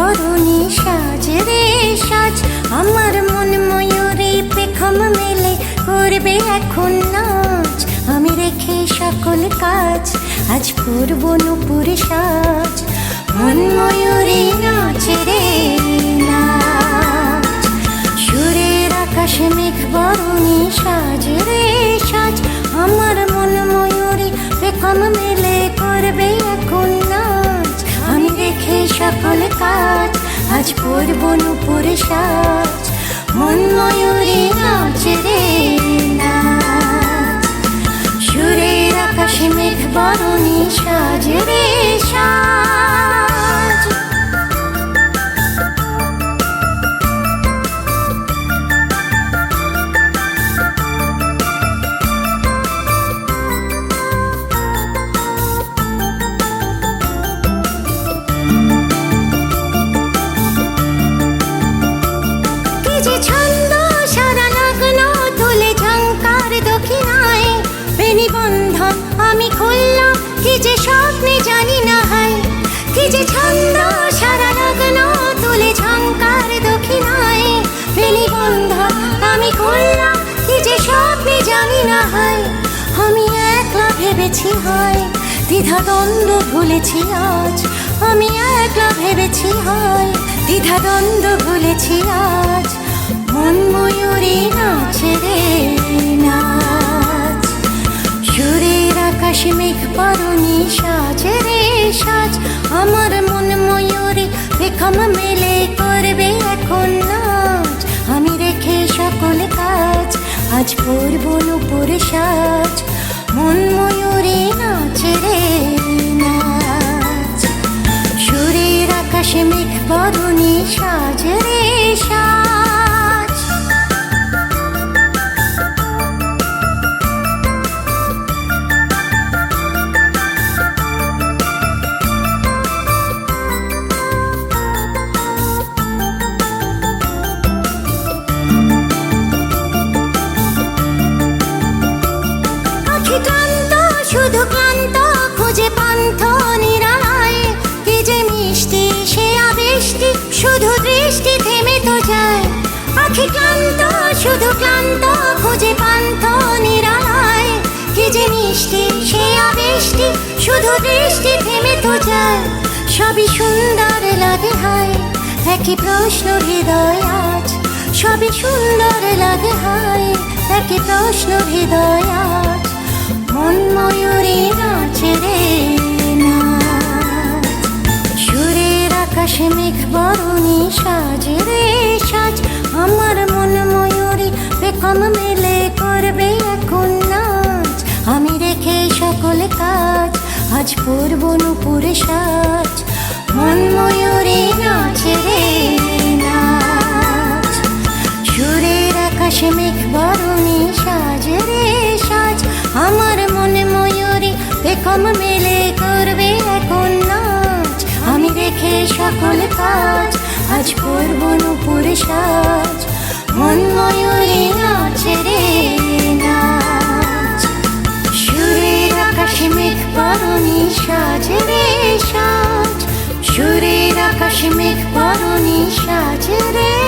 বরণী সাজ রে সাজ, আমার মন ময়ূরী পেখম মেলে করবে এখন নাচ। আমি রেখে সকল কাজ, আজ করব নূপুর সাজ। মন ময়ূরী নাচ রে নাচ, সুরের আকাশে মেঘ বরণী সাজ রে সাজ, আমার মন ময়ূরী পেখম মেলে করবে এখন নাচ। আমি রেখে সকল কাজ, আজ করব নূপুর সাজ। মন ময়ূরী নাচ রে নাচ, সুরের আকাশে মেঘ বরণী সাজ রে সাজ। ছন্দ সারা লগ্ন তুলে ঝঙ্কার দক্ষিণায়, বেনি বন্ধন আমি খুললাম কি যে স্বপ্নে জানি না হায়। কি যে ছন্দ সারা লগ্ন তুলে ঝঙ্কার দক্ষিণায়, বেনি বন্ধন আমি খুললাম কি যে স্বপ্নে জানি না হায়। আমি একলা ভেবেছি হয়, দ্বিধা দ্বন্দ্ব ভুলেছি আজ। আমি একলা ভেবেছি হয়, দ্বিধা দ্বন্দ্ব ভুলেছি আজ। মন ময়ূরী নাচ রে নাচ, সুরের আকাশে মেঘ বরণী সাজ রে সাজ, আমার মন ময়ূরী পেখম মেলে করবে এখন নাচ। আমি রেখে সকল কাজ, আজ করব নূপুর সাজ। মন ময়ূরী নাচ রে নাচ, সুরের আকাশে মেঘ বরণী সাজ রে সাজ। ক্লান্ত শুধু ক্লান্ত খুঁজে পান্থ নিরালায়, কি যে মিষ্টি সে আবৃষ্টি শুধু দৃষ্টি থেমে তো যায়। আখি ক্লান্ত শুধু ক্লান্ত খুঁজে পান্থ নিরালায়, কি যে মিষ্টি সে আবৃষ্টি শুধু দৃষ্টি থেমে তো যায়। সবই সুন্দর লাগে হয়, একই প্রশ্ন হৃদয় আজ। সবই সুন্দর লাগে হয়, একই প্রশ্ন হৃদয় আজ। মন ময়ূরী নাচ রে নাচ, সুরের আকাশে মেঘ বরণী সাজ রে সাজ, আমার মন ময়ূরী পেখম মেলে করবে এখন নাচ। আমি রেখে সকল কাজ, আজ করব নূপুর সাজ। মন ময়ূরী নাচ রে নাচ, সুরের আকাশে মেঘ বরণী সাজ রে সাজ, আমার মন ময়ূরী পেখম মেলে করবে এখন নাচ। আমি রেখে সকল কাজ, আজ করব নূপুর সাজ। মন ময়ূরী নাচ রে নাচ, সুরের আকাশে মেঘ বরণী সাজ রে সাজ, সুরের আকাশে মেঘ বরণী সাজ রে।